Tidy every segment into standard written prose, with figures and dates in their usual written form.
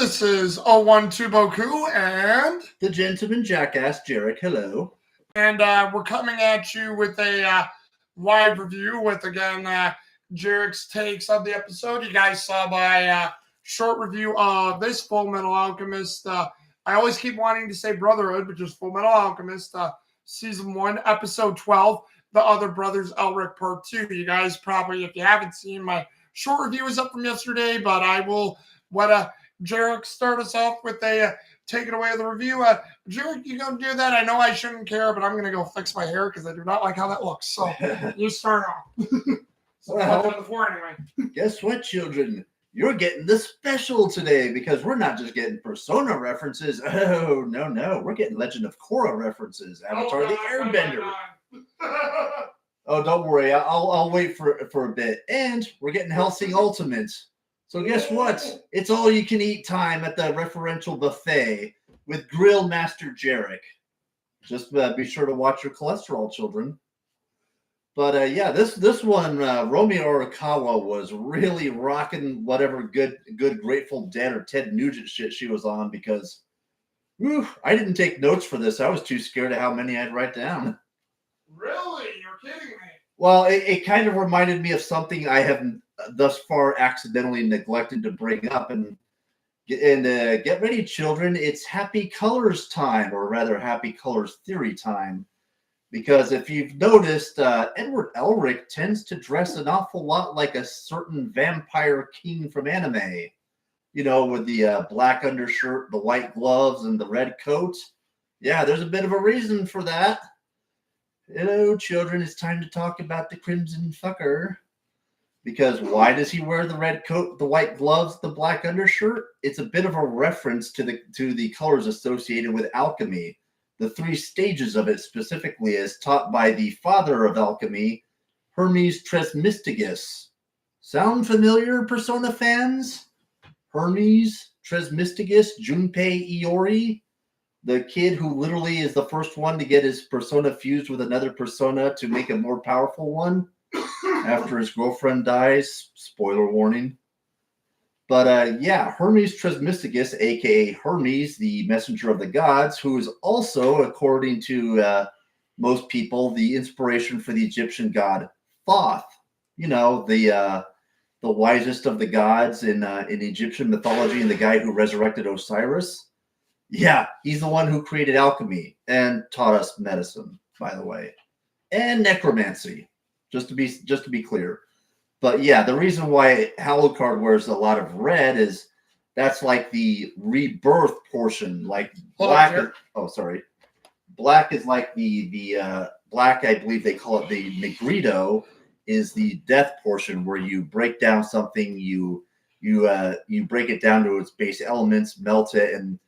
This is 012 and the gentleman jackass Jherick. Hello. And we're coming at you with a live review with, again, Jherick's takes of the episode. You guys saw my short review of this Fullmetal Alchemist. I always keep wanting to say Brotherhood, but just Fullmetal Alchemist, Season 1, Episode 12, The Other Brothers, Elric Part 2. You guys probably, if you haven't seen, my short review is up from yesterday, but I will Jherick start us off with a take it away with the review. Jherick, you gonna do that? I know I shouldn't care, but I'm gonna go fix my hair because I do not like how that looks. So you start off. Well, on the floor anyway. Guess what, children? You're getting the special today because we're not just getting Persona references. Oh, no. We're getting Legend of Korra references. Avatar the Airbender. Oh, don't worry. I'll wait for a bit. And we're getting Hellsing Ultimate. So guess what? It's all you can eat time at the referential buffet with Grill Master Jherick. Just be sure to watch your cholesterol, children. But yeah, this one, Romeo Arakawa was really rocking whatever good Grateful Dead or Ted Nugent shit she was on because, I didn't take notes for this. I was too scared of how many I'd write down. Really? You're kidding me. Well, it kind of reminded me of something I have thus far accidentally neglected to bring up. And get ready, children. It's Happy Colors time, or rather Happy Colors theory time. Because if you've noticed, Edward Elric tends to dress an awful lot like a certain vampire king from anime. You know, with the black undershirt, the white gloves, and the red coat. Yeah, there's a bit of a reason for that. Hello, children. It's time to talk about the Crimson Fucker. Because why does he wear the red coat, the white gloves, the black undershirt? It's a bit of a reference to the colors associated with alchemy. The 3 stages of it specifically as taught by the father of alchemy, Hermes Trismegistus. Sound familiar, Persona fans? Hermes Trismegistus, Junpei Iori, the kid who literally is the first one to get his persona fused with another persona to make a more powerful one after his girlfriend dies. Spoiler warning. But yeah, Hermes Trismegistus, a.k.a. Hermes, the messenger of the gods, who is also, according to most people, the inspiration for the Egyptian god Thoth. You know, the wisest of the gods in Egyptian mythology and the guy who resurrected Osiris. Yeah, he's the one who created alchemy and taught us medicine, by the way, and necromancy. Just to be clear. But yeah, the reason why Alucard wears a lot of red is that's like the rebirth portion. Like black. Black is like the black. I believe they call it the Negrito. Is the death portion where you break down something, you break it down to its base elements, melt it, and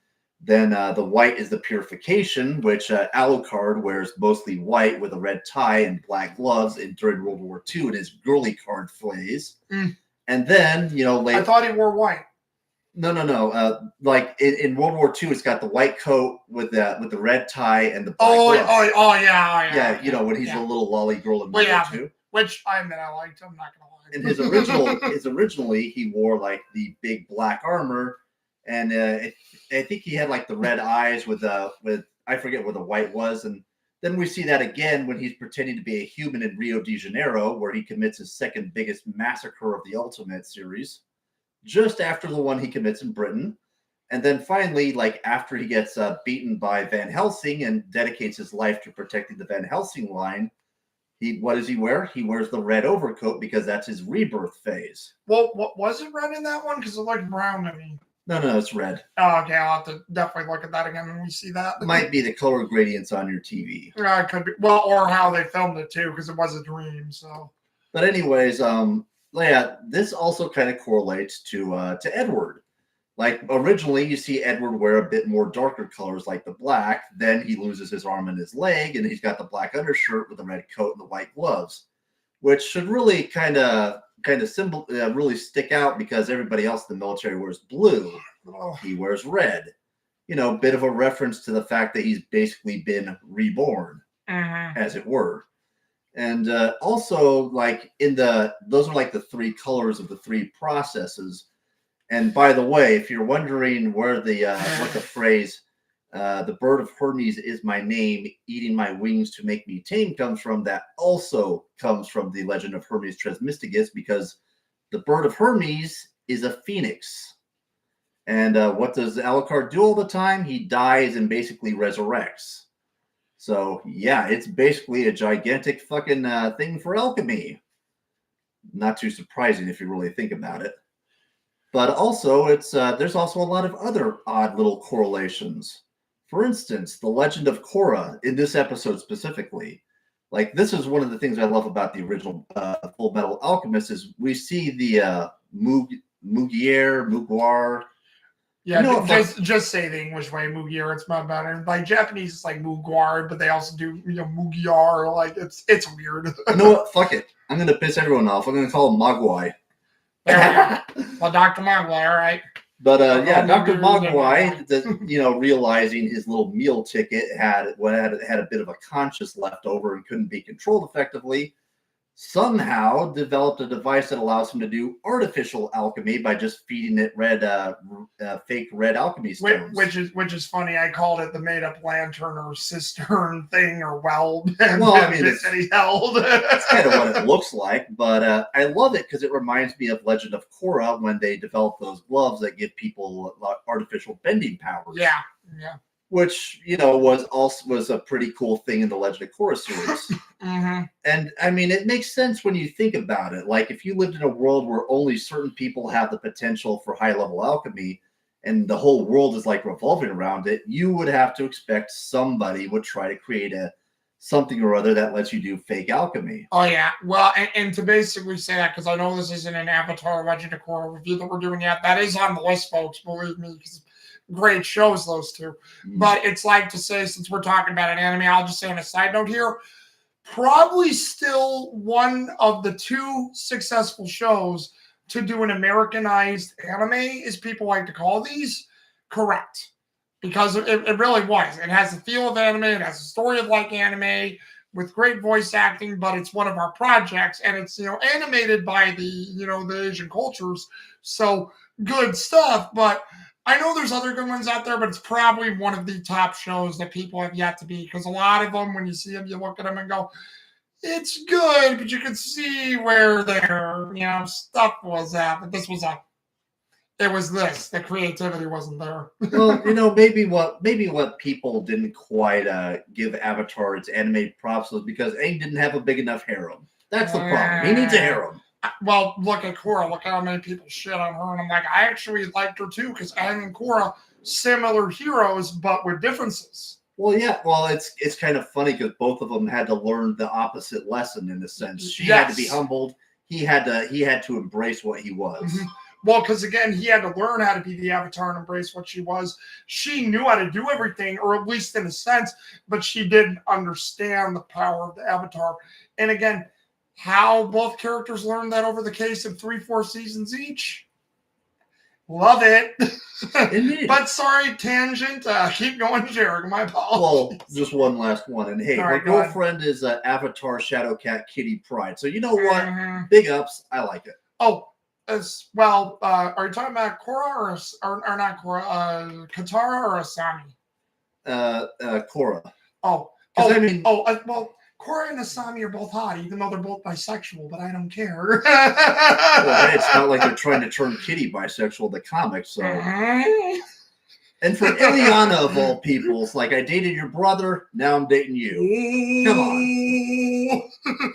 then the white is the purification, which Alucard wears mostly white with a red tie and black gloves during World War II in his girly card phase. And then, later, I thought he wore white. No. Like in World War II, it's got the white coat with the red tie and the black gloves. Yeah. Yeah, when he's a little lolly girl in World War II. Which I admit I liked. I'm not gonna lie. And his originally he wore like the big black armor. And I think he had like the red eyes with I forget where the white was, and then we see that again when he's pretending to be a human in Rio de Janeiro, where he commits his second biggest massacre of the Ultimate series, just after the one he commits in Britain, and then finally, like after he gets beaten by Van Helsing and dedicates his life to protecting the Van Helsing line, what does he wear? He wears the red overcoat because that's his rebirth phase. Well, what was it red in that one? Because it looked brown to me. No, it's red. Oh, okay. I'll have to definitely look at that again when we see that. Might be the color gradients on your TV. It could be. Well, or how they filmed it too, because it was a dream. So. But anyways, yeah, this also kind of correlates to Edward. Like originally, you see Edward wear a bit more darker colors, like the black. Then he loses his arm and his leg, and he's got the black undershirt with the red coat and the white gloves, which should really kind of really stick out because everybody else in the military wears blue. He wears red. Bit of a reference to the fact that he's basically been reborn, as it were. And also, like those are like the 3 colors of the 3 processes. And by the way, if you're wondering where the what the phrase "the bird of Hermes is my name, eating my wings to make me tame" comes from, that also comes from the legend of Hermes Trismegistus, because the bird of Hermes is a phoenix. And what does Alucard do all the time? He dies and basically resurrects. So yeah, it's basically a gigantic fucking thing for alchemy. Not too surprising if you really think about it. But also, it's there's also a lot of other odd little correlations. For instance, the legend of Korra in this episode specifically. Like, this is one of the things I love about the original Fullmetal Alchemist is we see the Muguar. Yeah, just say the English way, Mugier. It's not better. Like Japanese, it's like Muguar, but they also do Mugiar. Like it's weird. You know what? Fuck it. I'm gonna piss everyone off. I'm gonna call him Mogwai. Well, Dr. Mogwai, all right. But yeah, Dr. Mogwai, realizing his little meal ticket had a bit of a conscience left over and couldn't be controlled effectively, somehow developed a device that allows him to do artificial alchemy by just feeding it fake red alchemy stones. Which is funny. I called it the made up lantern or cistern thing or well. Well, I mean, that he held. That's kind of what it looks like. But I love it because it reminds me of Legend of Korra when they develop those gloves that give people artificial bending powers. Yeah. Which was a pretty cool thing in the Legend of Korra series. Mm-hmm. And I mean, it makes sense when you think about it. Like, if you lived in a world where only certain people have the potential for high level alchemy, and the whole world is like revolving around it, you would have to expect somebody would try to create something or other that lets you do fake alchemy. Oh yeah, well, and to basically say that, because I know this isn't an Avatar Legend of Korra review that we're doing yet, that is on the list, folks. Believe me, because great shows, those two. But it's like to say, since we're talking about an anime, I'll just say on a side note here, probably still one of the two successful shows to do an Americanized anime, as people like to call these. Correct. Because it really was. It has the feel of anime, it has a story of like anime with great voice acting, but it's one of our projects, and it's animated by the Asian cultures. So good stuff, but I know there's other good ones out there, but it's probably one of the top shows that people have yet to be, because a lot of them, when you see them, you look at them and go, it's good, but you can see where their stuff was at. But this was the creativity wasn't there. Well, maybe what people didn't quite give Avatar its anime props was because Aang didn't have a big enough harem. That's the problem. He needs a harem. Well, look at Korra. Look how many people shit on her. And I'm like, I actually liked her too, because Aang and Korra, similar heroes, but with differences. Well, yeah. Well, it's kind of funny because both of them had to learn the opposite lesson in a sense. She had to be humbled. He had to embrace what he was. Mm-hmm. Well, because again, he had to learn how to be the Avatar and embrace what she was. She knew how to do everything, or at least in a sense, but she didn't understand the power of the Avatar. And again, how both characters learned that over the case of 3-4 seasons each. Love it. But sorry, tangent. Keep going, Jherick. My apologies. Well, just one last one. And hey, my girlfriend is Avatar Shadowcat Kitty Pride. So you know what? Mm-hmm. Big ups. I like it. Oh, as well. Are you talking about Korra or not Korra? Katara or Asami? Korra. Well, Korra and Asami are both hot, even though they're both bisexual, but I don't care. Well, hey, it's not like they're trying to turn Kitty bisexual in the comics, so. And for Ileana, of all people, it's like, I dated your brother, now I'm dating you. Come on.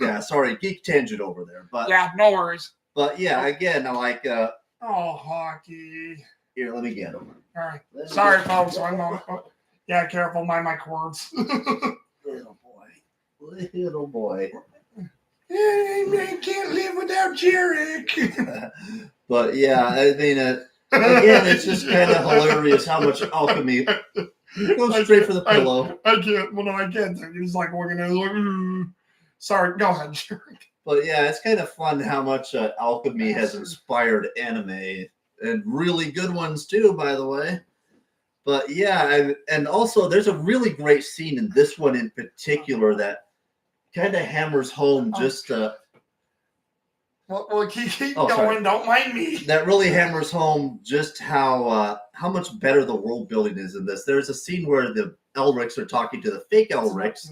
Yeah, sorry, geek tangent over there. But yeah, no worries. But yeah, again, I like... hockey. Here, let me get him. All right. Sorry, folks. Yeah, careful. Mind my cords. Little boy. I can't live without Jherick. But yeah, I mean, again, it's just kind of hilarious how much alchemy. Go straight for the pillow. I can't. Well, no, I can't. He's like looking at it like, Sorry, go ahead, Jherick. But yeah, it's kind of fun how much alchemy has inspired anime, and really good ones too, by the way. But yeah, and also there's a really great scene in this one in particular that kind of hammers home just Well, keep Oh, going. sorry. Don't mind me. That really hammers home just how much better the world building is in this. There's a scene where the Elrics are talking to the fake Elrics,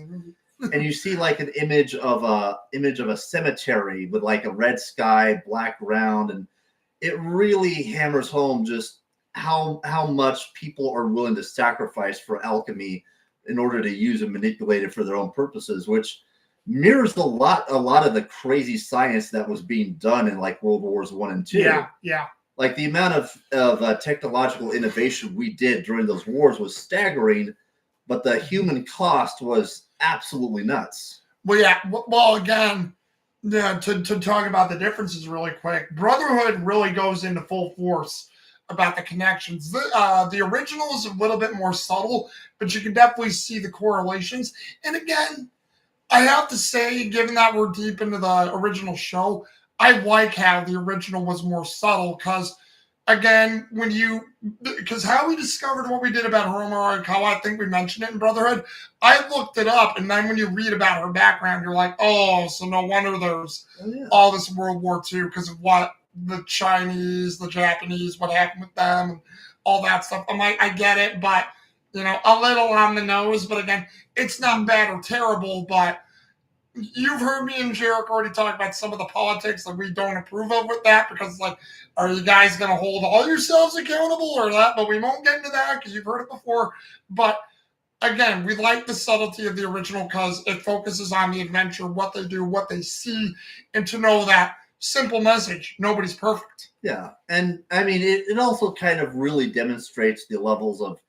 and you see like an image of a cemetery with like a red sky, black ground, and it really hammers home just how much people are willing to sacrifice for alchemy in order to use and manipulate it for their own purposes, which mirrors a lot of the crazy science that was being done in like World Wars I and II. Yeah. Like the amount of technological innovation we did during those wars was staggering, but the human cost was absolutely nuts. Well, yeah. Well, again, yeah. To talk about the differences really quick, Brotherhood really goes into full force about the connections. The original is a little bit more subtle, but you can definitely see the correlations. And again, I have to say, given that we're deep into the original show, I like how the original was more subtle because, again, because how we discovered what we did about Homer Arakawa, I think we mentioned it in Brotherhood. I looked it up, and then when you read about her background, you're like, oh, so no wonder there's all this World War II because of what the Chinese, the Japanese, what happened with them, and all that stuff. I'm like, I get it, but a little on the nose. But again, it's not bad or terrible, but you've heard me and Jherick already talk about some of the politics that we don't approve of with that because it's like, are you guys going to hold all yourselves accountable or that? But we won't get into that because you've heard it before. But again, we like the subtlety of the original because it focuses on the adventure, what they do, what they see, and to know that simple message, nobody's perfect. Yeah. And I mean, it also kind of really demonstrates the levels of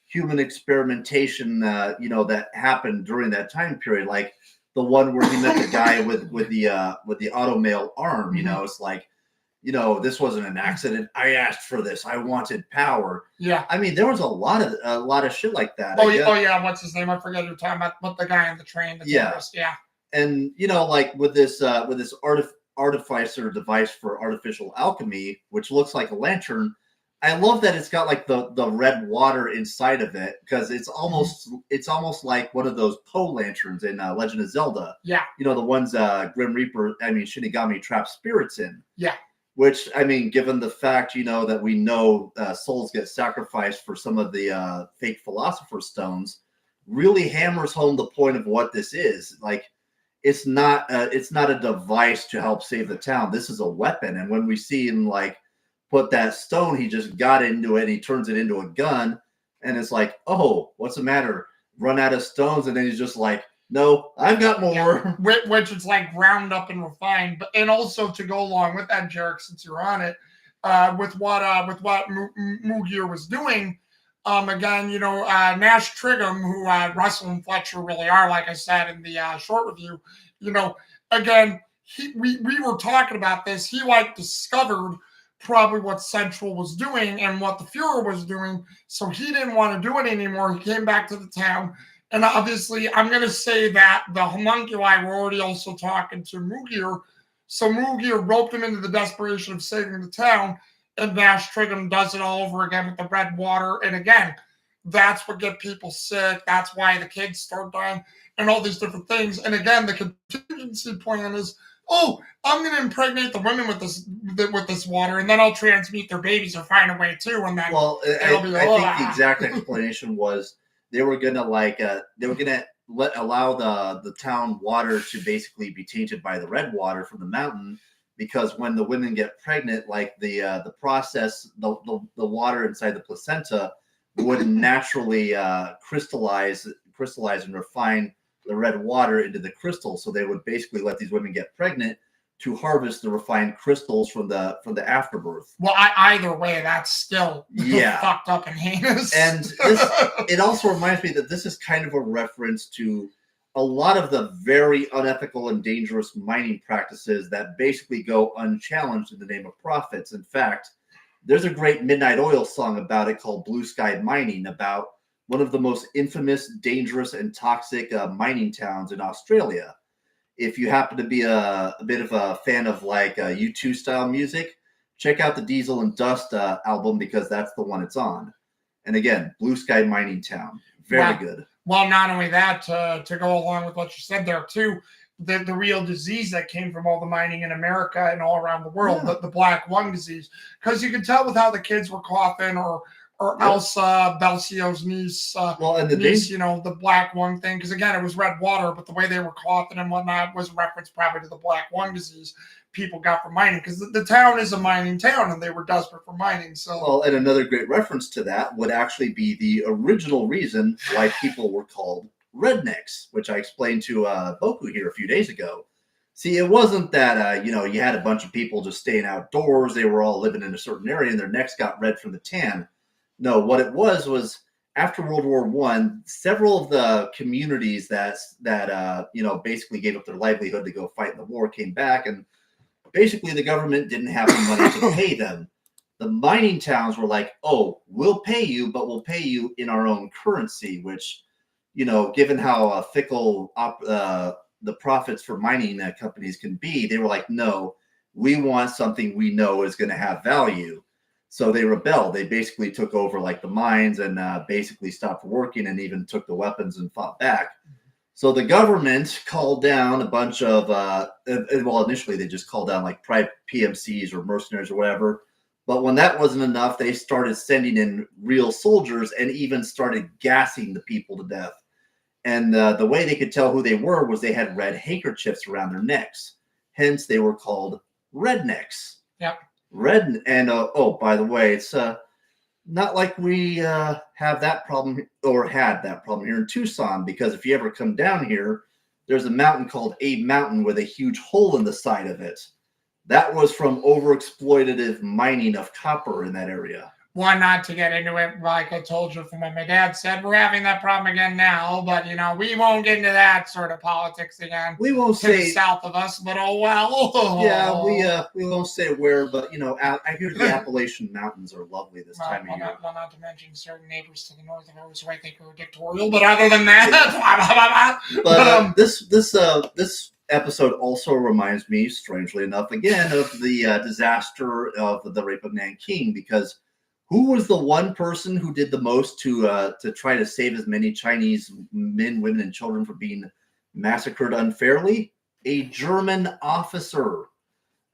human experimentation, that happened during that time period. Like the one where he met the guy with the automail arm, it's like, this wasn't an accident. I asked for this. I wanted power. Yeah. I mean, there was a lot of shit like that. Oh yeah. What's his name? I forget you're talking about. But the guy on the train. Yeah. And like with this artificer device for artificial alchemy, which looks like a lantern. I love that it's got like the red water inside of it because it's almost like one of those Poe lanterns in Legend of Zelda. Yeah. The ones Grim Reaper, Shinigami traps spirits in. Yeah. Which, given the fact, that we know souls get sacrificed for some of the fake Philosopher's Stones, really hammers home the point of what this is. Like, it's not a device to help save the town. This is a weapon. And when we see him, like, put that stone he just got into it, he turns it into a gun, and it's like, oh, what's the matter? Run out of stones, and then he's just like, no, I've got more. Yeah. Which is like ground up and refined, and also to go along with that, Jherick, since you're on it, with what Mugir was doing. Again, Nash Trigham, who Russell and Fletcher really are, like I said in the short review. Again, we were talking about this. He discovered probably what Central was doing and what the Fuhrer was doing, so he didn't want to do it anymore. He came back to the town. And obviously, I'm going to say that the homunculi were already also talking to Mugir. So Mugir roped him into the desperation of saving the town. And Nash Trigham does it all over again with the red water. And again, that's what gets people sick. That's why the kids start dying and all these different things. And again, the contingency plan is, oh, I'm going to impregnate the women with this water, and then I'll transmute their babies or find a way too. And then I think the exact explanation was, they were gonna allow the town water to basically be tainted by the red water from the mountain, because when the women get pregnant, like the process, the water inside the placenta would naturally crystallize and refine the red water into the crystals. So they would basically let these women get pregnant to harvest the refined crystals from the afterbirth. Well, either way, that's still fucked up and heinous. And it also reminds me that this is kind of a reference to a lot of the very unethical and dangerous mining practices that basically go unchallenged in the name of profits. In fact, there's a great Midnight Oil song about it called Blue Sky Mining, about one of the most infamous, dangerous, and toxic mining towns in Australia. If you happen to be a bit of a fan of like U2 style music, check out the Diesel and Dust album, because that's the one it's on. And again, Blue Sky Mining Town. Very good. Well, not only that, to go along with what you said there too, the real disease that came from all the mining in America and all around the world, Yeah. the black lung disease. Because you could tell with how the kids were coughing, or Yep. Elsa Belcio's niece, Well, and you know, the black lung thing. Because again, it was red water, but the way they were coughing and whatnot was a reference probably to the black lung disease people got from mining. Because the town is a mining town, and they were desperate for mining. So, well, and another great reference to that would actually be the original reason why people were called rednecks, which I explained to Boku here a few days ago. See, it wasn't that you know, you had a bunch of people just staying outdoors; they were all living in a certain area, and their necks got red from the tan. No, what it was after World War One, several of the communities that you know, basically gave up their livelihood to go fight in the war came back, and basically the government didn't have the money to pay them. The mining towns were like, "Oh, we'll pay you, but we'll pay you in our own currency," which, you know, given how fickle the profits for mining companies can be, they were like, "No, we want something we know is going to have value." So they rebelled. They basically took over like the mines and basically stopped working, and even took the weapons and fought back. So the government called down a bunch of, well, initially they just called down like private PMCs or mercenaries or whatever. But when that wasn't enough, they started sending in real soldiers and even started gassing the people to death. And the way they could tell who they were was they had red handkerchiefs around their necks. Hence, they were called rednecks. Yep. Red, and oh, by the way, it's not like we have that problem or had that problem here in Tucson, because if you ever come down here, there's a mountain called Abe Mountain with a huge hole in the side of it. That was from overexploitative mining of copper in that area. Why not to get into it? Like I told you from what my dad said, we're having that problem again now, but you know, we won't get into that sort of politics again. We won't to the say south of us, but oh well. Yeah, we won't say where, but you know, I hear the Appalachian Mountains are lovely this time of year. Not to mention certain neighbors to the north of ours who I think are dictatorial, but other than that, But this episode also reminds me, strangely enough, again of the disaster of the rape of Nanking, because who was the one person who did the most to try to save as many Chinese men, women, and children from being massacred unfairly? A German officer.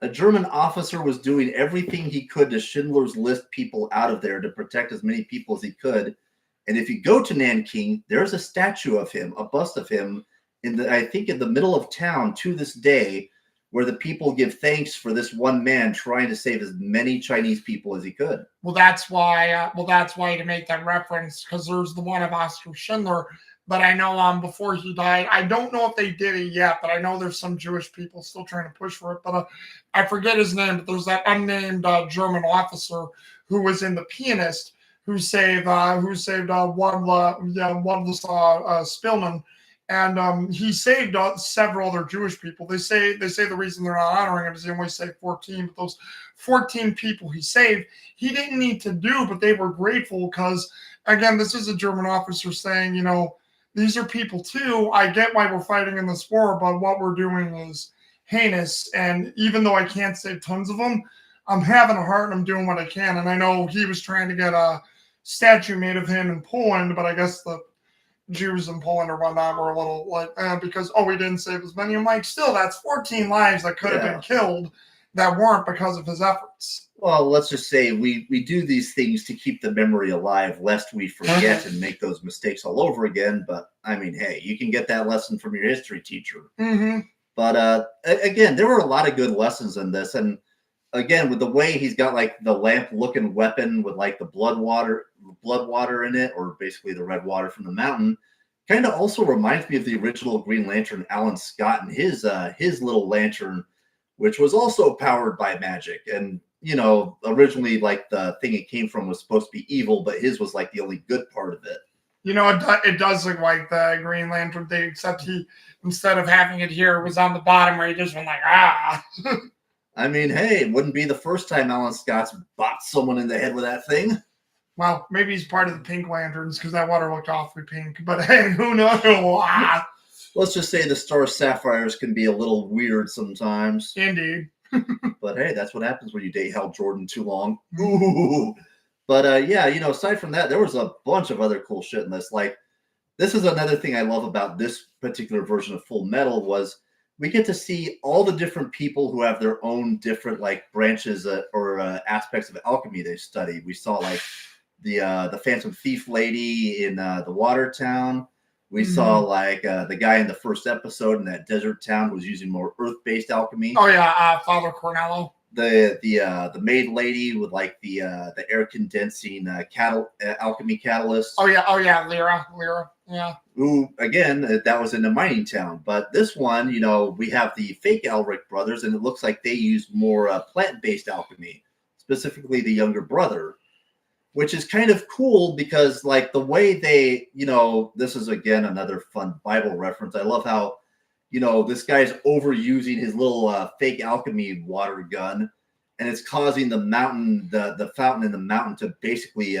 A German officer was doing everything he could to Schindler's List people out of there to protect as many people as he could. And if you go to Nanking, there's a statue of him, a bust of him, I think in the middle of town to this day, where the people give thanks for this one man trying to save as many Chinese people as he could. Well, that's why to make that reference, because there's the one of Oscar Schindler. But I know before he died, I don't know if they did it yet, but I know there's some Jewish people still trying to push for it. But I forget his name, but there's that unnamed German officer who was in The Pianist, who saved one of the Spillman. And he saved several other Jewish people. They say the reason they're not honoring him is he only saved 14. But those 14 people he saved, he didn't need to do, but they were grateful because, again, this is a German officer saying, you know, these are people too. I get why we're fighting in this war, but what we're doing is heinous. And even though I can't save tons of them, I'm having a heart and I'm doing what I can. And I know he was trying to get a statue made of him in Poland, but I guess the Jews in Poland or whatnot were a little like, because, we didn't save as many. I'm like, still, that's 14 lives that could have been killed that weren't because of his efforts. Well, let's just say we do these things to keep the memory alive, lest we forget and make those mistakes all over again. But, I mean, hey, you can get that lesson from your history teacher. Mm-hmm. But, again, there were a lot of good lessons in this. And, again, with the way he's got, like, the lamp-looking weapon with, like, the blood water in it, or basically the red water from the mountain, kind of also reminds me of the original Green Lantern, Alan Scott, and his little lantern, which was also powered by magic. And, you know, originally, like, the thing it came from was supposed to be evil, but his was, like, the only good part of it. You know, it does look like the Green Lantern thing, except he, instead of having it here, it was on the bottom where he just went like, ah. I mean, hey, it wouldn't be the first time Alan Scott's bopped someone in the head with that thing. Well, maybe he's part of the Pink Lanterns because that water looked awfully pink. But hey, who knows? Let's just say the Star Sapphires can be a little weird sometimes. Indeed. But hey, that's what happens when you date Hal Jordan too long. Ooh. But yeah, you know, aside from that, there was a bunch of other cool shit in this. Like, this is another thing I love about this particular version of Fullmetal was we get to see all the different people who have their own different like branches or aspects of alchemy they study. We saw like the Phantom Thief lady in the Water Town. We saw like the guy in the first episode in that desert town who was using more earth-based alchemy. Oh yeah, Father Cornello. The maid lady with like the air condensing alchemy catalyst. Oh yeah, Lyra. Yeah. Who again that was in the mining town, but this one, you know, we have the fake Elric brothers, and it looks like they use more plant-based alchemy, specifically the younger brother, which is kind of cool because like the way they, you know, this is again another fun Bible reference. I love how, you know, this guy's overusing his little fake alchemy water gun, and it's causing the mountain, the fountain in the mountain to basically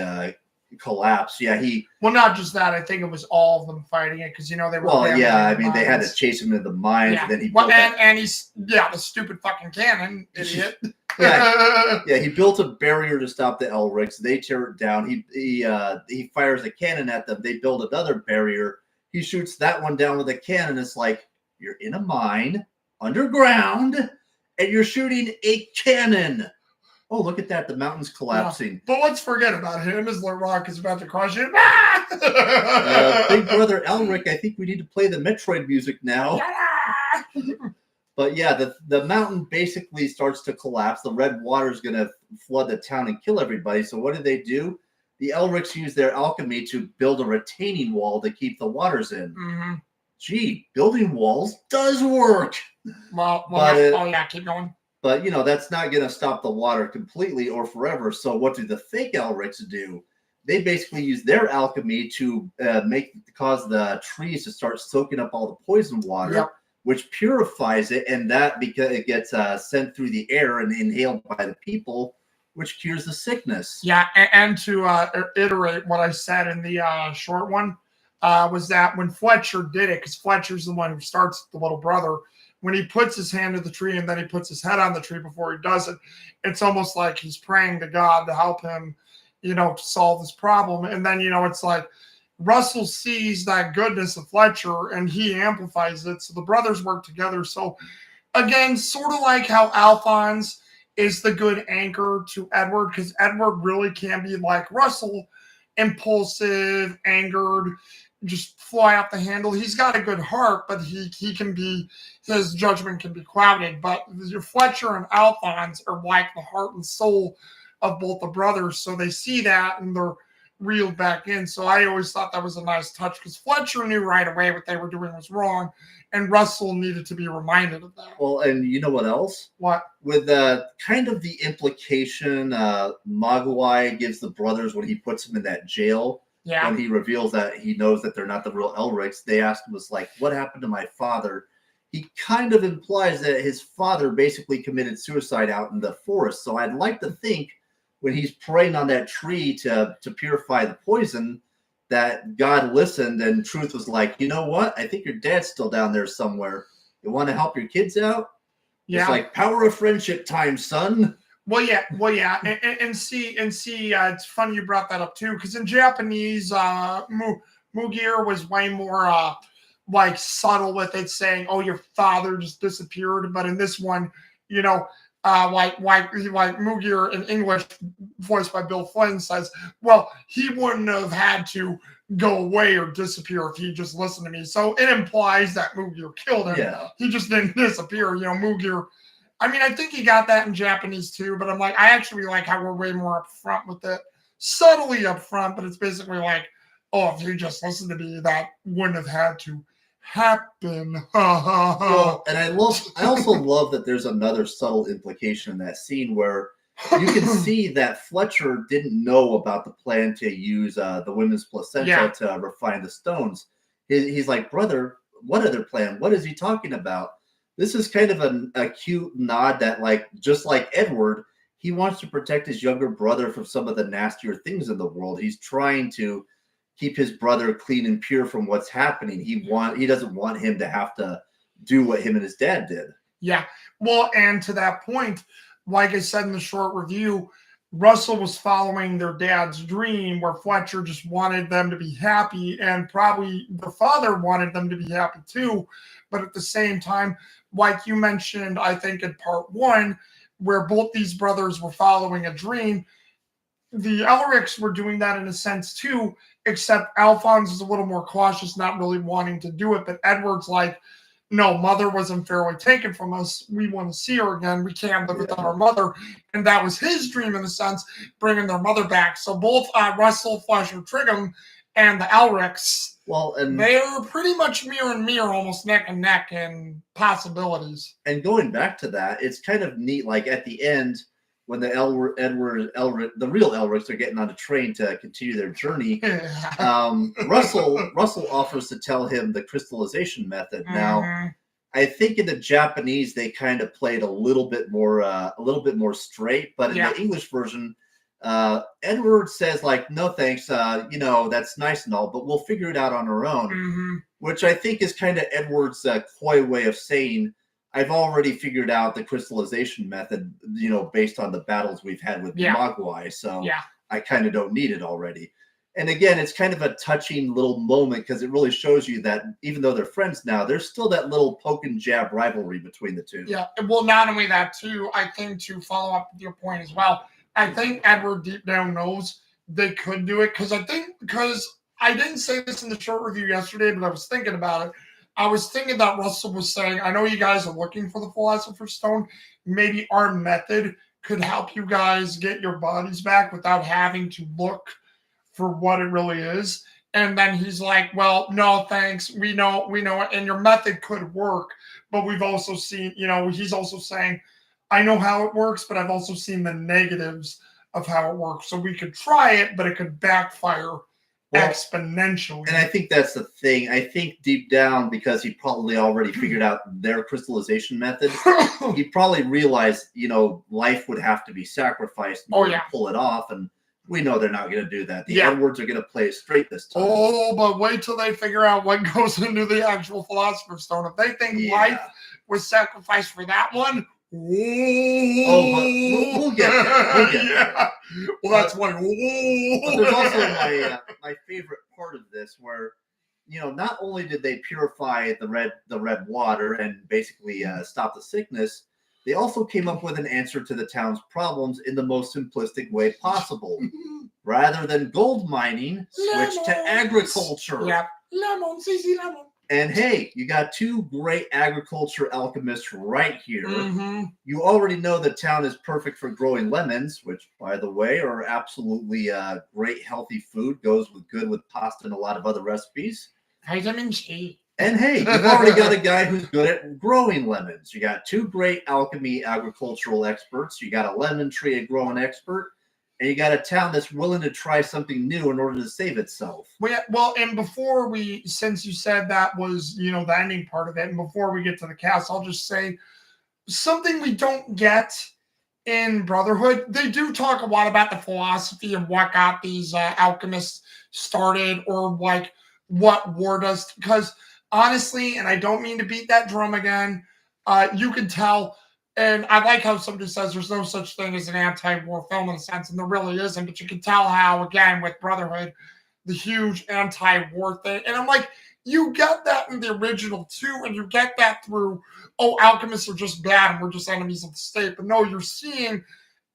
collapse. Yeah, well, not just that. I think it was all of them fighting it because, you know, they were. Well, yeah, I mean, they had to chase him into the mines, yeah. and then he. Well, and he's the stupid fucking cannon idiot. yeah, he built a barrier to stop the Elrics. They tear it down. He fires a cannon at them. They build another barrier. He shoots that one down with a cannon. It's like, you're in a mine underground, and you're shooting a cannon. Oh, look at that. The mountain's collapsing. Yeah. But let's forget about him as the rock is about to crush him. Big brother Elric, I think we need to play the Metroid music now. But yeah, the mountain basically starts to collapse. The red water is going to flood the town and kill everybody. So what do? The Elrics use their alchemy to build a retaining wall to keep the waters in. Mm-hmm. Gee, building walls does work. Well, keep going. But, you know, that's not going to stop the water completely or forever. So what do the fake Elrics do? They basically use their alchemy to cause the trees to start soaking up all the poison water. Yep. Which purifies it, and that because it gets sent through the air and inhaled by the people, which cures the sickness. Yeah, and to iterate what I said in the short one, was that when Fletcher did it, because Fletcher's the one who starts the little brother, when he puts his hand to the tree and then he puts his head on the tree before he does it, it's almost like he's praying to God to help him, you know, solve this problem. And then, you know, it's like, Russell sees that goodness of Fletcher and he amplifies it. So the brothers work together. So again, sort of like how Alphonse is the good anchor to Edward, because Edward really can be like Russell, impulsive, angered, just fly off the handle. He's got a good heart, but he can be, his judgment can be clouded. But Fletcher and Alphonse are like the heart and soul of both the brothers. So they see that and they're reeled back in. So I always thought that was a nice touch because Fletcher knew right away what they were doing was wrong, and Russell needed to be reminded of that. Well, and you know what else? What? With kind of the implication Mogwai gives the brothers when he puts them in that jail. Yeah. When he reveals that he knows that they're not the real Elrics, they ask him, was like, what happened to my father? He kind of implies that his father basically committed suicide out in the forest. So I'd like to think when he's praying on that tree to purify the poison, that God listened and truth was like, you know what? I think your dad's still down there somewhere. You want to help your kids out? Yeah. It's like power of friendship time, son. Well, yeah. And see, it's funny you brought that up too, because in Japanese, Mugir was way more like subtle with it, saying, "Oh, your father just disappeared." But in this one, you know, like Mugir in English, voiced by Bill Flynn, says, "Well, he wouldn't have had to go away or disappear if he just listened to me." So it implies that Mugir killed him. Yeah. He just didn't disappear. You know, Mugir. I mean, I think he got that in Japanese too, but I'm like, I actually like how we're way more upfront with it, subtly upfront, but it's basically like, oh, if you just listened to me, that wouldn't have had to happen. Well, and I also love that there's another subtle implication in that scene where you can see that Fletcher didn't know about the plan to use the women's placenta to refine the stones. He's like, brother, what other plan? What is he talking about? This is kind of a cute nod that, like, just like Edward, he wants to protect his younger brother from some of the nastier things in the world. He's trying to keep his brother clean and pure from what's happening. He doesn't want him to have to do what him and his dad did. Yeah. Well, and to that point, like I said in the short review, Russell was following their dad's dream, where Fletcher just wanted them to be happy, and probably the father wanted them to be happy too. But at the same time, like you mentioned, I think in part one, where both these brothers were following a dream, the Elrics were doing that in a sense too, except Alphonse is a little more cautious, not really wanting to do it. But Edward's like, no, mother was unfairly taken from us. We want to see her again. We can't live without our mother. And that was his dream in a sense, bringing their mother back. So both Russell, Fletcher, Trigham, and the Elrics, well, and they are pretty much mirror and mirror, almost neck and neck in possibilities. And going back to that, it's kind of neat. Like at the end, when the Elric, the real Elrics are getting on a train to continue their journey, Russell offers to tell him the crystallization method. Now, I think in the Japanese they kind of played a little bit more straight, but in the English version, Edward says like, "No thanks, that's nice and all, but we'll figure it out on our own," which I think is kind of Edward's coy way of saying, I've already figured out the crystallization method, based on the battles we've had with Mogwai, so I kind of don't need it already. And again, it's kind of a touching little moment because it really shows you that even though they're friends now, there's still that little poke and jab rivalry between the two. Yeah, well, not only that too, I think to follow up with your point as well, I think Edward deep down knows they could do it because I didn't say this in the short review yesterday, but I was thinking about it. I was thinking that Russell was saying, I know you guys are looking for the Philosopher's Stone. Maybe our method could help you guys get your bodies back without having to look for what it really is. And then he's like, well, no, thanks. We know it. And your method could work. But we've also seen, he's also saying, I know how it works, but I've also seen the negatives of how it works. So we could try it, but it could backfire exponentially. And I think that's the thing. I think deep down, because he probably already figured out their crystallization method, he probably realized, life would have to be sacrificed in order to pull it off. And we know they're not going to do that. The Edwards are going to play it straight this time. Oh, but wait till they figure out what goes into the actual Philosopher's Stone. If they think life was sacrificed for that one, but we'll get there. Well, that's one. But there's also my favorite part of this, where not only did they purify the red water and basically stop the sickness, they also came up with an answer to the town's problems in the most simplistic way possible. Rather than gold mining, switch to agriculture. Yep, lemons, easy lemon. And hey, you got two great agriculture alchemists right here. You already know the town is perfect for growing lemons, which, by the way, are absolutely great, healthy food. Goes good with pasta and a lot of other recipes. Vitamin C. And hey, you've already got a guy who's good at growing lemons. You got two great alchemy agricultural experts. You got a lemon tree growing expert. And you got a town that's willing to try something new in order to save itself. Well, and before since you said that was, the ending part of it, and before we get to the cast, I'll just say something we don't get in Brotherhood. They do talk a lot about the philosophy of what got these alchemists started, or like what war does. Because honestly, and I don't mean to beat that drum again, you can tell. And I like how somebody says there's no such thing as an anti-war film in a sense, and there really isn't. But you can tell how, again, with Brotherhood, the huge anti-war thing. And I'm like, you get that in the original too, and you get that through, alchemists are just bad and we're just enemies of the state. But no, you're seeing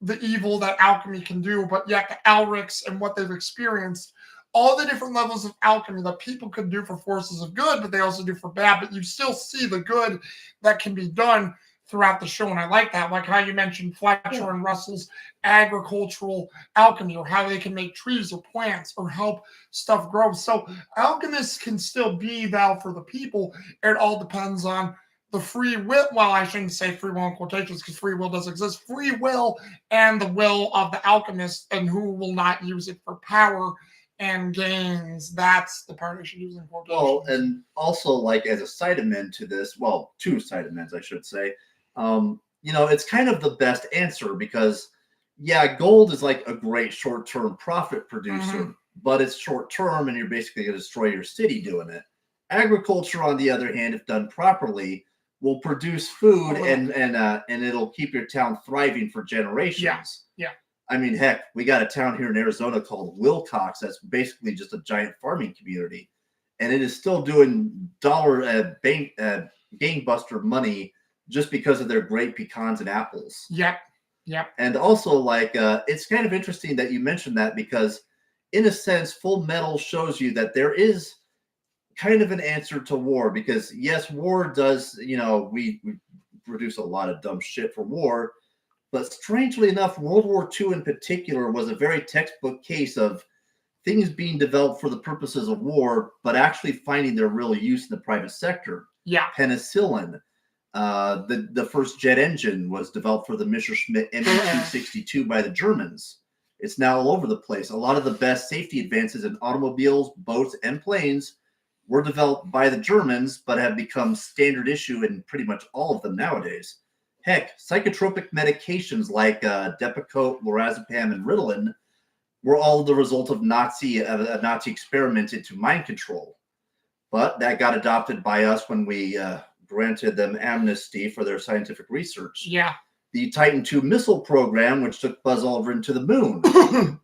the evil that alchemy can do, but yet the Elrics and what they've experienced, all the different levels of alchemy that people can do for forces of good, but they also do for bad. But you still see the good that can be done throughout the show, and I like that, like how you mentioned Fletcher and Russell's agricultural alchemy, or how they can make trees or plants or help stuff grow. So alchemists can still be thou for the people. It all depends on the free will. Well, I shouldn't say free will in quotations because free will does exist. Free will and the will of the alchemist, and who will not use it for power and gains. That's the part I should use in quotations. Well, and also, like, as a side amend to this, well, two side amends, I should say. It's kind of the best answer because, gold is like a great short-term profit producer, but it's short-term and you're basically going to destroy your city doing it. Agriculture, on the other hand, if done properly, will produce food and it'll keep your town thriving for generations. Yeah. I mean, heck, we got a town here in Arizona called Wilcox that's basically just a giant farming community, and it is still doing gangbuster money just because of their great pecans and apples. Yep. And also, like, it's kind of interesting that you mentioned that because, in a sense, Full Metal shows you that there is kind of an answer to war. Because yes, war does, we produce a lot of dumb shit for war. But strangely enough, World War II in particular was a very textbook case of things being developed for the purposes of war, but actually finding their real use in the private sector. Yeah. Penicillin. The first jet engine was developed for the Messerschmitt ME-262 by the Germans. It's now all over the place. A lot of the best safety advances in automobiles, boats, and planes were developed by the Germans, but have become standard issue in pretty much all of them nowadays. Heck, psychotropic medications like Depakote, lorazepam, and Ritalin were all the result of a Nazi experiment into mind control. But that got adopted by us when we granted them amnesty for their scientific research. Yeah. The Titan II missile program, which took Buzz Aldrin to the moon.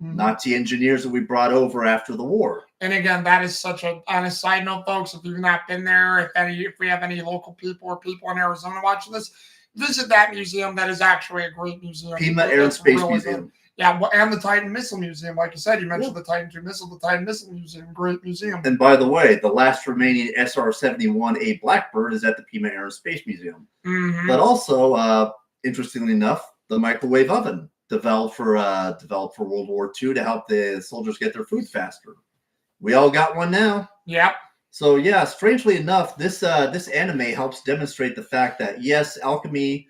Nazi engineers that we brought over after the war. And again, that is such a, on a side note, folks, if you've not been there, if we have any local people or people in Arizona watching this, visit that museum. That is actually a great museum. Pima Air and Space Museum. Good. Yeah, and the Titan Missile Museum. Like you said, you mentioned the Titan II missile, the Titan Missile Museum, great museum. And by the way, the last remaining SR-71A Blackbird is at the Pima Air and Space Museum. Mm-hmm. But also, interestingly enough, the microwave oven developed for World War II to help the soldiers get their food faster. We all got one now. Yep. So yeah, strangely enough, this anime helps demonstrate the fact that yes, alchemy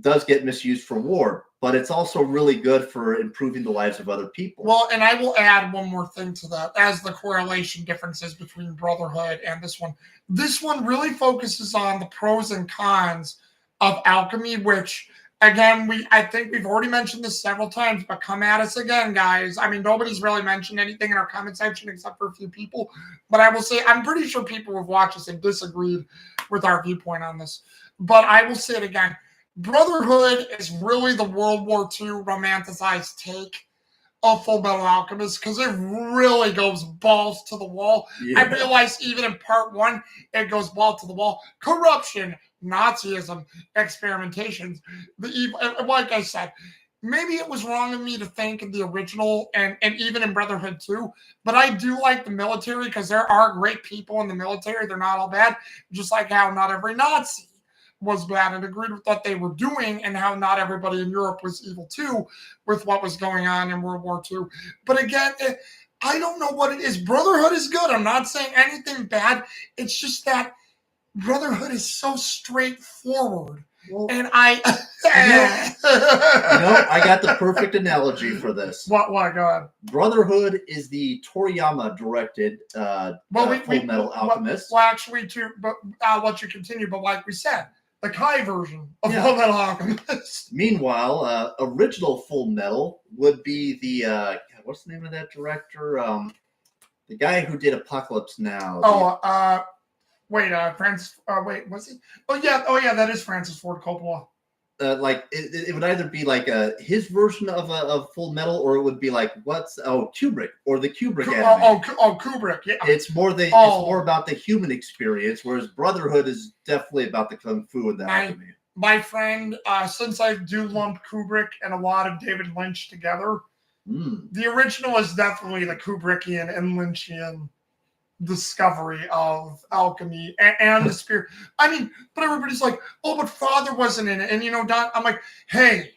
does get misused for war, but it's also really good for improving the lives of other people. Well, and I will add one more thing to that, as the correlation differences between Brotherhood and this one. This one really focuses on the pros and cons of alchemy, which, again, I think we've already mentioned this several times, but come at us again, guys. I mean, nobody's really mentioned anything in our comment section except for a few people, but I will say I'm pretty sure people who've watched us have disagreed with our viewpoint on this. But I will say it again. Brotherhood is really the World War II romanticized take of Fullmetal Alchemist because it really goes balls to the wall. Yeah. I realized even in part 1, it goes balls to the wall. Corruption, Nazism, experimentations, the evil. Like I said, maybe it was wrong of me to think in the original and even in Brotherhood 2, but I do like the military because there are great people in the military. They're not all bad, just like how not every Nazi was bad and agreed with what they were doing, and how not everybody in Europe was evil too with what was going on in World War II. But again, I don't know what it is. Brotherhood is good. I'm not saying anything bad. It's just that Brotherhood is so straightforward. Well, and I got the perfect analogy for this. What? Go ahead. Brotherhood is the Toriyama directed Fullmetal Alchemist. Well, actually, too, but I'll let you continue. But like we said, the Kai version of Fullmetal Alchemist. Meanwhile, original Fullmetal would be the what's the name of that director? The guy who did Apocalypse Now. Francis. Was he? Oh yeah, that is Francis Ford Coppola. It would either be like his version of Full Metal, or it would be like Kubrick or the Kubrick anime. Kubrick. Yeah. It's more about the human experience, whereas Brotherhood is definitely about the kung fu and the alchemy. My friend, since I do lump Kubrick and a lot of David Lynch together, the original is definitely the Kubrickian and Lynchian discovery of alchemy and the spirit. I mean, but everybody's like, oh, but Father wasn't in it. And, Don, I'm like, hey,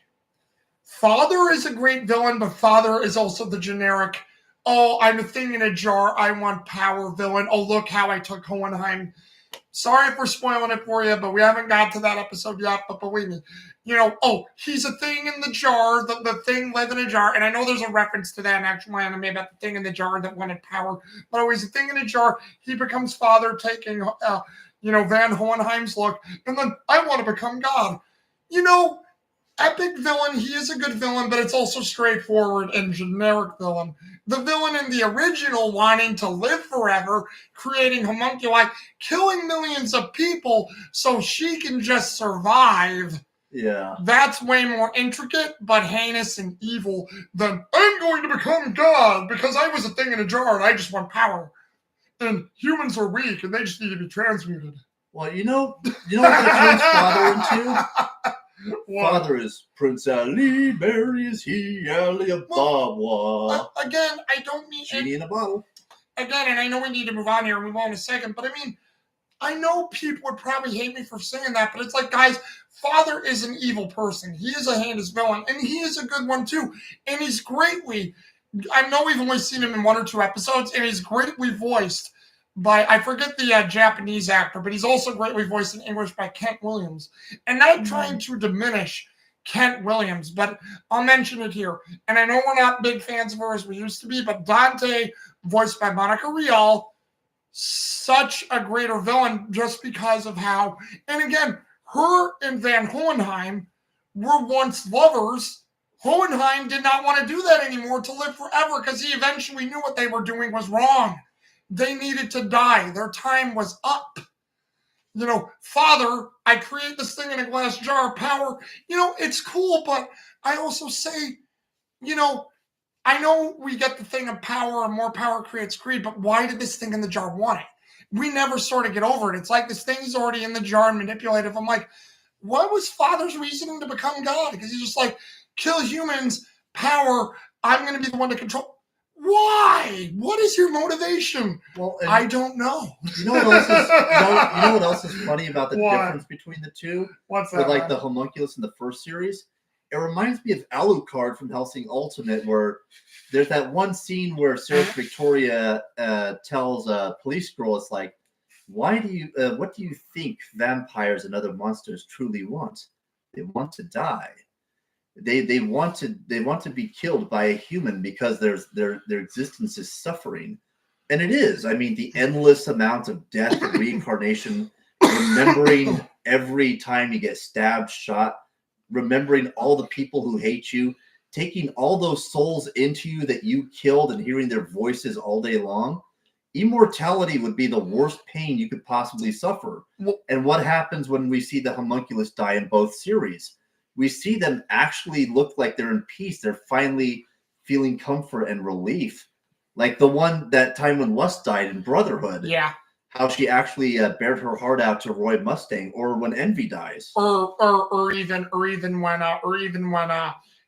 Father is a great villain, but Father is also the generic, oh, I'm a thing in a jar, I want power villain. Oh, look how I took Hohenheim. Sorry if we're spoiling it for you, but we haven't got to that episode yet, but believe me, he's a thing in the jar, the thing live in a jar, and I know there's a reference to that in actual anime about the thing in the jar that wanted power, but always a thing in a jar, he becomes Father taking, Van Hohenheim's look, and then I want to become God. Epic villain, he is a good villain, but it's also straightforward and generic villain. The villain in the original wanting to live forever, creating homunculi, killing millions of people so she can just survive. Yeah. That's way more intricate, but heinous and evil than I'm going to become God because I was a thing in a jar and I just want power. And humans are weak and they just need to be transmuted. Well, you know what that turns father into? What? Father is Prince Ali, Mary is he, Ali Ababa. Again, I don't mean Genie in a bottle. Again, and I know we need to move on here and move on in a second, but I mean, I know people would probably hate me for saying that, but it's like, guys, Father is an evil person. He is a heinous villain, and he is a good one too. And he's greatly, I know we've only seen him in 1 or 2 episodes, and he's greatly voiced by, I forget the Japanese actor, but he's also greatly voiced in English by Kent Williams. And not trying to diminish Kent Williams, but I'll mention it here. And I know we're not big fans of her as we used to be, but Dante, voiced by Monica Rial, such a greater villain just because of how, and again, her and Van Hohenheim were once lovers. Hohenheim did not want to do that anymore to live forever because he eventually knew what they were doing was wrong. They needed to die. Their time was up. You know, Father, I create this thing in a glass jar, power. You know, it's cool, but I also say, you know, I know we get the thing of power and more power creates greed, but why did this thing in the jar want it? We never sort of get over it. It's like this thing's already in the jar and manipulative. I'm like, what was Father's reasoning to become God? Because he's just like, kill humans, power, I'm going to be the one to control. Why? What is your motivation? Well, I don't know. You know what else is funny about the What? difference between the two? What's that? With like the homunculus in the first series? It reminds me of Alucard from Hellsing Ultimate, where there's that one scene where Sarah Victoria tells a police girl, it's like, what do you think vampires and other monsters truly want? They want to die. They want to be killed by a human because their existence is suffering. And it is. I mean, the endless amount of death and reincarnation, remembering every time you get stabbed, shot, remembering all the people who hate you, taking all those souls into you that you killed and hearing their voices all day long. Immortality would be the worst pain you could possibly suffer. And what happens when we see the homunculus die in both series? We see them actually look like they're in peace. They're finally feeling comfort and relief. Like the one that time when Lust died in Brotherhood. Yeah. How she actually bared her heart out to Roy Mustang, or when Envy dies, or even when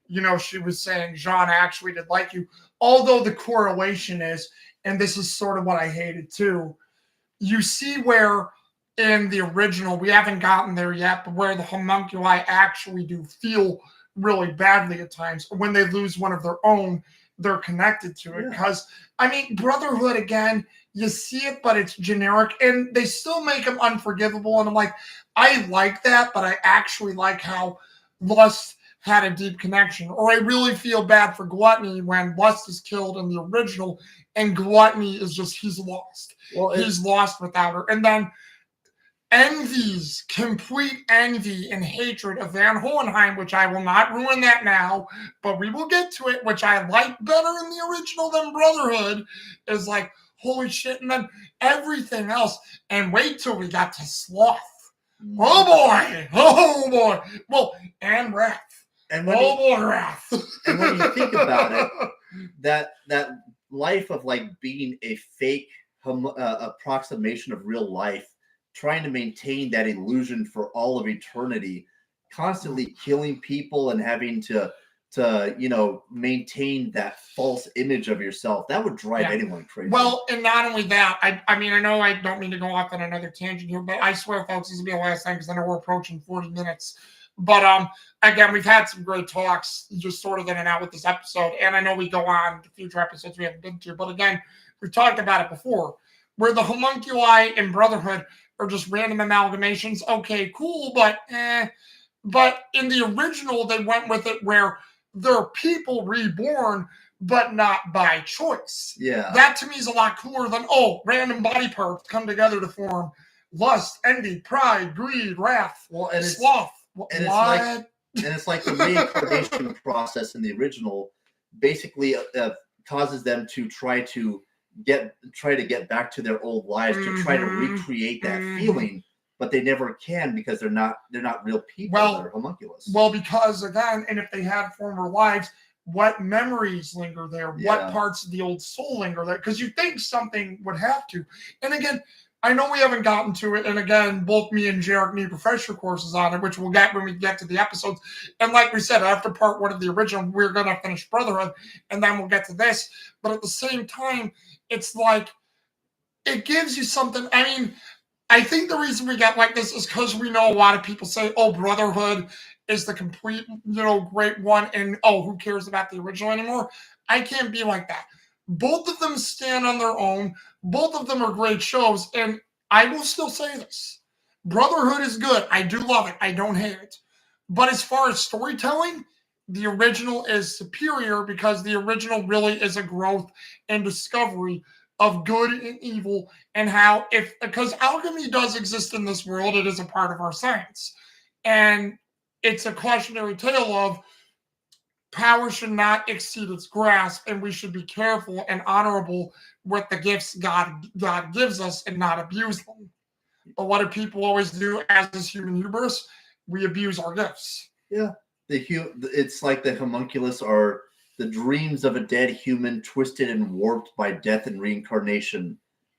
you know, she was saying Jean actually did like you. Although the correlation is, and this is sort of what I hated too, you see where in the original, we haven't gotten there yet, but where the homunculi actually do feel really badly at times when they lose one of their own. They're connected to it because, I mean, Brotherhood, again, you see it, but it's generic, and they still make them unforgivable. And I'm like, I like that, but I actually like how Lust had a deep connection. Or I really feel bad for Gluttony when Lust is killed in the original, and Gluttony is just, he's lost. Well, he's lost without her. And then Envy's complete envy and hatred of Van Hohenheim, which I will not ruin that now, but we will get to it, which I like better in the original than Brotherhood, is like, holy shit. And then everything else. And wait till we got to Sloth. Oh boy. Well, and Wrath. And Wrath. And when you think about it, that life of like being a fake approximation of real life, trying to maintain that illusion for all of eternity, constantly killing people and having to maintain that false image of yourself, that would drive anyone crazy. Well, and not only that, I mean, I know I don't mean to go off on another tangent here, but I swear, folks, this will be the last time because I know we're approaching 40 minutes. But again, we've had some great talks just sort of in and out with this episode, and I know we go on to future episodes we haven't been to, but again, we've talked about it before, where the homunculi in Brotherhood are just random amalgamations. Okay, cool, but But in the original, they went with it where they're people reborn, but not by choice. Yeah. That to me is a lot cooler than, random body parts come together to form lust, envy, pride, greed, wrath, sloth. And it's like the reincarnation process in the original basically causes them to try to get back to their old lives, to try to recreate that feeling. but they never can because they're not real people. They're homunculus. Well, because again, and if they had former lives, what memories linger there? What parts of the old soul linger there? Because you think something would have to. And again, I know we haven't gotten to it. And again, both me and Jherick need refresher courses on it, which we'll get when we get to the episodes. And like we said, after part 1 of the original, we're going to finish Brotherhood, and then we'll get to this. But at the same time, it's like, it gives you something. I mean, I think the reason we get like this is because we know a lot of people say, oh, Brotherhood is the complete, great one, and oh, who cares about the original anymore? I can't be like that. Both of them stand on their own. Both of them are great shows, and I will still say this. Brotherhood is good. I do love it. I don't hate it. But as far as storytelling, the original is superior because the original really is a growth and discovery of good and evil, and how because alchemy does exist in this world, it is a part of our science. And it's a cautionary tale of power should not exceed its grasp, and we should be careful and honorable with the gifts God gives us and not abuse them. But what do people always do as this human hubris? We abuse our gifts. Yeah. It's like the homunculus are the dreams of a dead human twisted and warped by death and reincarnation.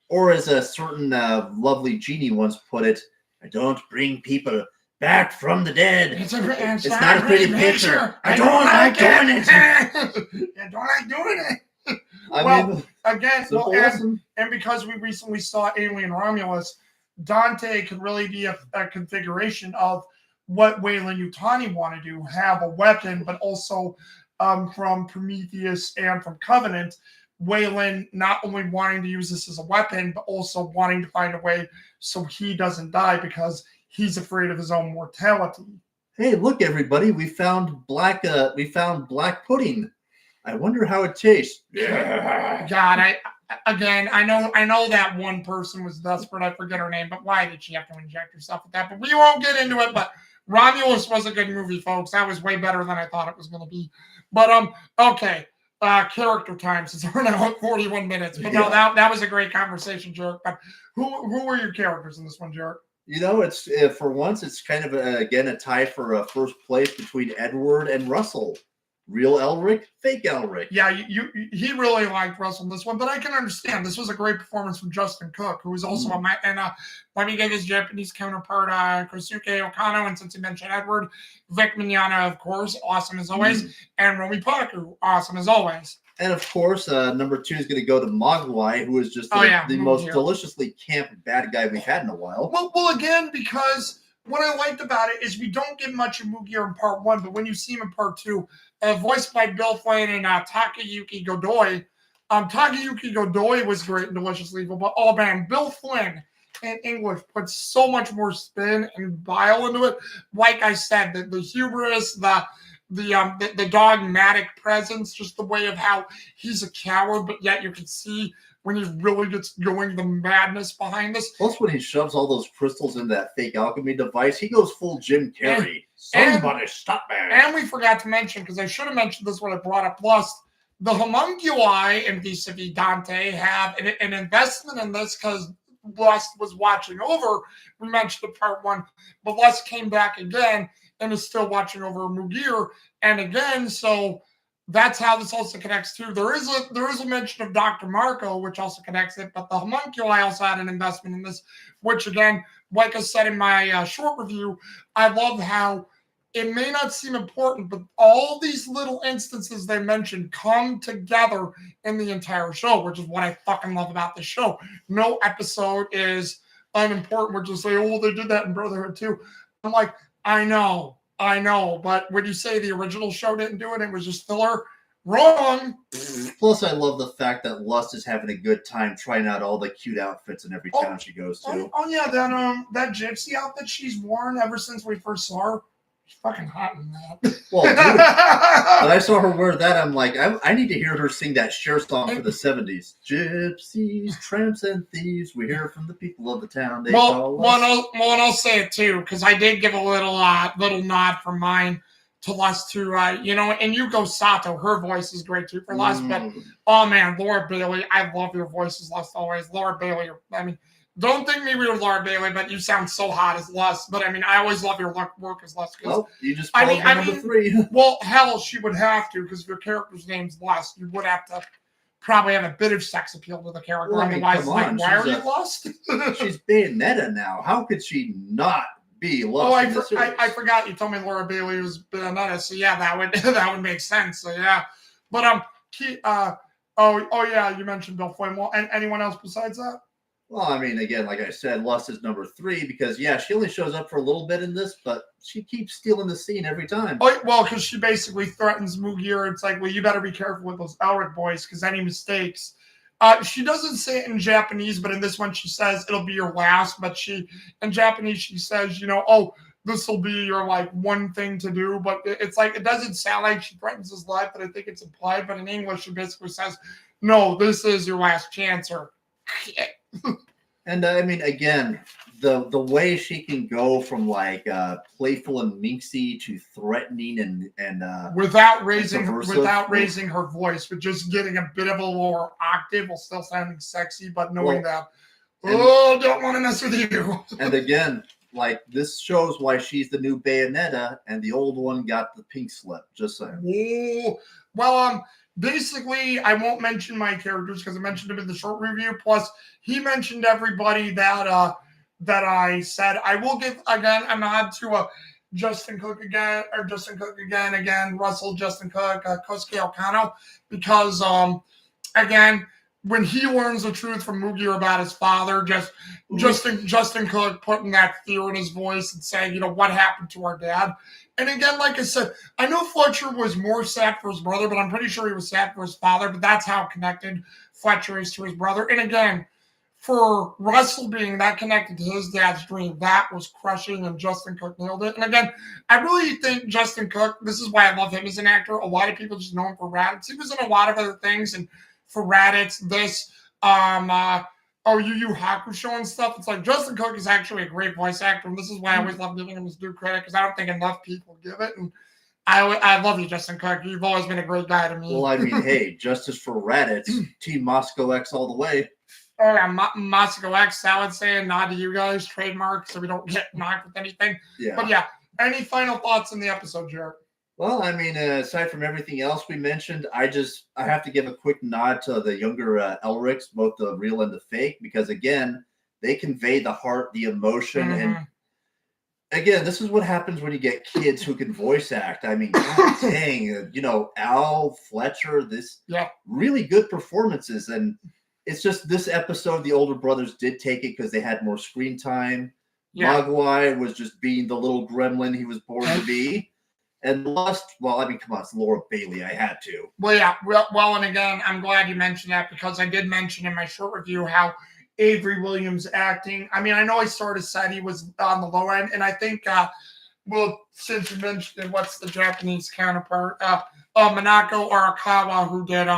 Or as a certain lovely genie once put it, I don't bring people back from the dead. It's not a pretty picture. I don't like doing it. I don't like doing it. And because we recently saw Alien Romulus, Dante could really be a configuration of what Weyland-Yutani want to do, have a weapon, but also from Prometheus and from Covenant, Weyland not only wanting to use this as a weapon, but also wanting to find a way so he doesn't die because he's afraid of his own mortality. Hey, look, everybody! We found black pudding. I wonder how it tastes. God, I know that one person was desperate. I forget her name, but why did she have to inject herself with that? But we won't get into it. But Romulus was a good movie, folks. That was way better than I thought it was going to be. But okay. Character time, since we're now at 41 minutes. But no, that was a great conversation, Jherick. But who were your characters in this one, Jherick? It's for once, it's kind of a tie for first place between Edward and Russell. Real Elric, fake Elric. Yeah, he really liked Russell in this one, but I can understand. This was a great performance from Justin Cook, who was also on my let me give his Japanese counterpart, Kosuke Okano, and since he mentioned Edward, Vic Mignogna, of course, awesome as always, and Romy Paku, awesome as always. And of course, number 2 is going to go to Mogwai, who is just the most deliciously camp bad guy we've had in a while. Well, again, because what I liked about it is we don't get much of Mugir in part 1, but when you see him in part 2, voiced by Bill Flynn and Takayuki Godoy. Takayuki Godoy was great and deliciously evil, but oh man, Bill Flynn in English puts so much more spin and bile into it. Like I said, the hubris, the dogmatic presence, just the way of how he's a coward, but yet you can see when he really gets going, the madness behind this. Plus, when he shoves all those crystals in that fake alchemy device, he goes full Jim Carrey. Somebody stop me. And we forgot to mention, because I should have mentioned this when I brought up Lust, the homunculi in vis-a-vis Dante have an investment in this because Lust was watching over. We mentioned in part 1, but Lust came back again and is still watching over Mugir. And again, so that's how this also connects too. There is a mention of Dr. Marco, which also connects it, but the homunculi also had an investment in this, which again, like I said in my short review, I love how it may not seem important, but all these little instances they mentioned come together in the entire show, which is what I fucking love about this show. No episode is unimportant. We're just like, oh, they did that in Brotherhood too. I'm like, I know, but when you say the original show didn't do it, it was just filler. Wrong. Plus, I love the fact that Lust is having a good time trying out all the cute outfits in every town she goes to. Oh yeah, that gypsy outfit she's worn ever since we first saw her. She's fucking hot in that. Well, dude, when I saw her wear that, I'm like, I need to hear her sing that Cher song for the 70s. Gypsies, tramps, and thieves, we hear from the people of the town. They call us. I'll say it too, because I did give a little nod from mine to Lust too, and Yuko Sato, her voice is great too for Lust, but oh man, Laura Bailey, I love your voices, Lust always. Laura Bailey, I mean, Don't think me weird, Laura Bailey, but you sound so hot as Lust. But I mean, I always love your work as Lust. Well, you just followed number 3. Well, hell, she would have to, because if your character's name's Lust, you would have to probably have a bit of sex appeal to the character. Well, I mean, otherwise, come on, why are you Lust? She's Bayonetta now. How could she not be Lust? I forgot you told me Laura Bailey was Bayonetta. So yeah, that would make sense. So yeah, but yeah, you mentioned Bill Flynn. Well, and anyone else besides that? Well, I mean, again, like I said, Lust is number 3 because, yeah, she only shows up for a little bit in this, but she keeps stealing the scene every time. Oh, well, because she basically threatens Mugier. It's like, well, you better be careful with those Elric boys because any mistakes. She doesn't say it in Japanese, but in this one she says it'll be your last. But in Japanese, she says, oh, this will be your, like, one thing to do. But it's like, it doesn't sound like she threatens his life, but I think it's implied. But in English, she basically says, no, this is your last chance, or And I mean, again, the way she can go from like playful and minxy to threatening and without raising her voice, but just getting a bit of a lower octave while still sounding sexy, but knowing that don't want to mess with you. And again, like, this shows why she's the new Bayonetta and the old one got the pink slip. Just saying. Ooh. Well, basically, I won't mention my characters because I mentioned them in the short review. Plus, he mentioned everybody that I said. I will give again a nod to Justin Cook again, Russell, Justin Cook, Kosuke Okano, because again, when he learns the truth from Mugier about his father, Justin Cook putting that fear in his voice and saying, what happened to our dad. And again, like I said, I know Fletcher was more sad for his brother, but I'm pretty sure he was sad for his father. But that's how connected Fletcher is to his brother. And again, for Russell being that connected to his dad's dream, that was crushing, and Justin Cook nailed it. And again, I really think Justin Cook, this is why I love him as an actor. A lot of people just know him for Raditz. He was in a lot of other things, and for Raditz, this, Yu Yu Hakusho and stuff. It's like Justin Cook is actually a great voice actor, and this is why I always love giving him his due credit, because I don't think enough people give it. And I love you, Justin Cook. You've always been a great guy to me. Well, I mean, hey, justice for Raditz, Team Moscow X all the way. Oh yeah, Moscow X, I would say, a nod to you guys, trademark, so we don't get knocked with anything. Yeah. But yeah, any final thoughts in the episode, Jherick? Well, I mean, aside from everything else we mentioned, I have to give a quick nod to the younger Elrics, both the real and the fake, because again, they convey the heart, the emotion, and again, this is what happens when you get kids who can voice act. I mean, God dang, Al, Fletcher, really good performances, and it's just this episode, the older brothers did take it because they had more screen time. Yeah. Mogwai was just being the little gremlin he was born to be. And Lust, well, I mean, come on, it's Laura Bailey. I had to. Well, yeah. Well, and again, I'm glad you mentioned that, because I did mention in my short review how Avery Williams acting. I mean, I know I sort of said he was on the low end, and I think, since you mentioned it, what's the Japanese counterpart? Minako Arakawa, who did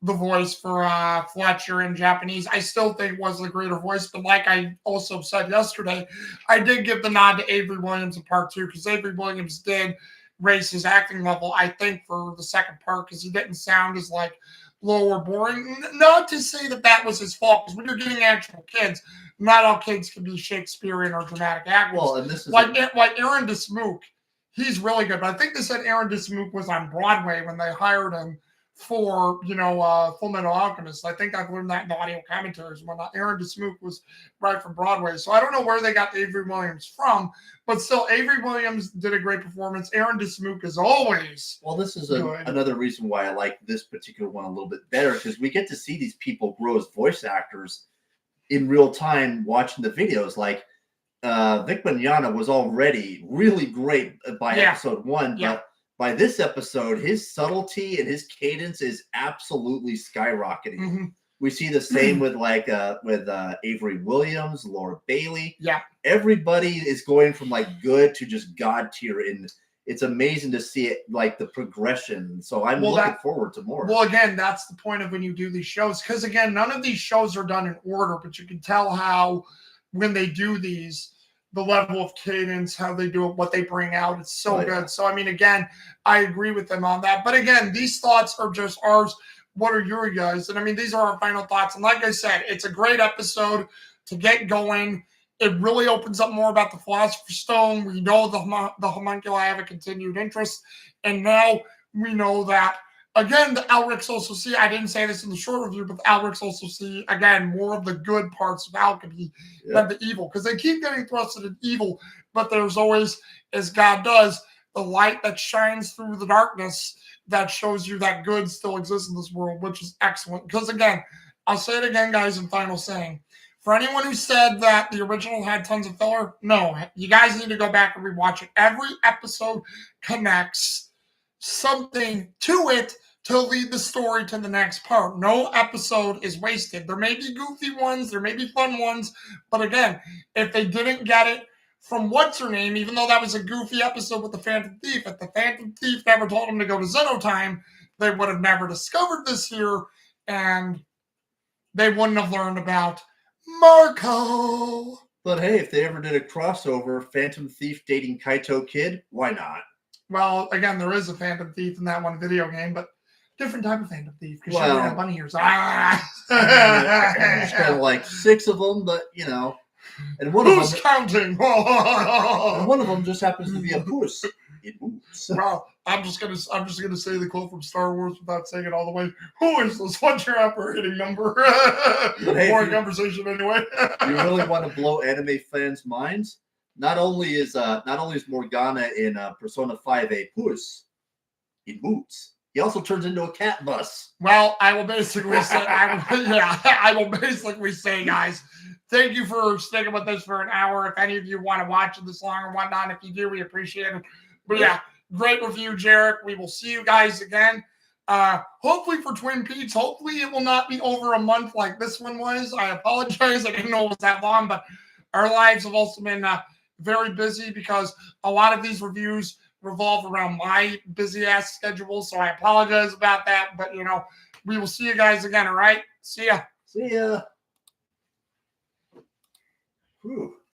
the voice for Fletcher in Japanese, I still think was the greater voice. But like I also said yesterday, I did give the nod to Avery Williams in part 2, because Avery Williams did raise his acting level, I think, for the second part, because he didn't sound as like low or boring. Not to say that was his fault, because when you're getting actual kids, not all kids can be Shakespearean or dramatic actors. Well, and this is like Aaron DeSmook, he's really good. But I think they said Aaron DeSmook was on Broadway when they hired him for, Fullmetal Alchemist. I think I've learned that in the audio commentaries when Aaron DeSmook was right from Broadway. So I don't know where they got Avery Williams from, but still, Avery Williams did a great performance. Aaron DeSmook is always well. This is another reason why I like this particular one a little bit better, because we get to see these people grow as voice actors in real time watching the videos. Like Vic Mignogna was already really great by episode 1, but by this episode, his subtlety and his cadence is absolutely skyrocketing. Mm-hmm. We see the same with Avery Williams, Laura Bailey. Yeah, everybody is going from like good to just god tier, and it's amazing to see it, like the progression. So I'm looking forward to more. Well, again, that's the point of when you do these shows, because again, none of these shows are done in order, but you can tell how when they do these, the level of cadence, how they do it, what they bring out. It's so good. So, I mean, again, I agree with them on that. But again, these thoughts are just ours. What are your guys? And I mean, these are our final thoughts. And like I said, it's a great episode. to get going. It really opens up more about the Philosopher's Stone. We know the homunculi have a continued interest. And now we know that, again, the Elrics also see, I didn't say this in the short review, but the Elrics also see, again, more of the good parts of alchemy than the evil. Because they keep getting thrusted in evil, but there's always, as God does, the light that shines through the darkness that shows you that good still exists in this world, which is excellent. Because, again, I'll say it again, guys, in final saying. For anyone who said that the original had tons of filler, no. You guys need to go back and rewatch it. Every episode connects something to it to lead the story to the next part. No episode is wasted. There may be goofy ones, there may be fun ones, but again, if they didn't get it from what's-her-name, even though that was a goofy episode with the Phantom Thief, if the Phantom Thief never told him to go to Xenotime, they would have never discovered this here, and they wouldn't have learned about Marco. But hey, if they ever did a crossover, Phantom Thief dating Kaito Kid, why not? Well, again, there is a Phantom Thief in that one video game, but different type of Phantom Thief because she had bunny ears. There's kind of like 6 of them, but you know, and one Who's of them counting? and one of them just happens to be a puss. It moves. Well, I'm just gonna say the quote from Star Wars without saying it all the way. Who is this? What's your operating number? Hey, More conversation anyway. You really want to blow anime fans' minds? Not only is Morgana in Persona 5 a puss, it moves. He also turns into a cat bus. Well, I will basically say, guys, thank you for sticking with us for an hour. If any of you want to watch it this long or whatnot, if you do, we appreciate it. But yeah, great review, Jherick. We will see you guys again. Hopefully for Twin Peaks. Hopefully it will not be over a month like this one was. I apologize. I didn't know it was that long, but our lives have also been very busy because a lot of these reviews revolve around my busy ass schedule. So I apologize about that. But, you know, we will see you guys again. All right. See ya. See ya. Whew.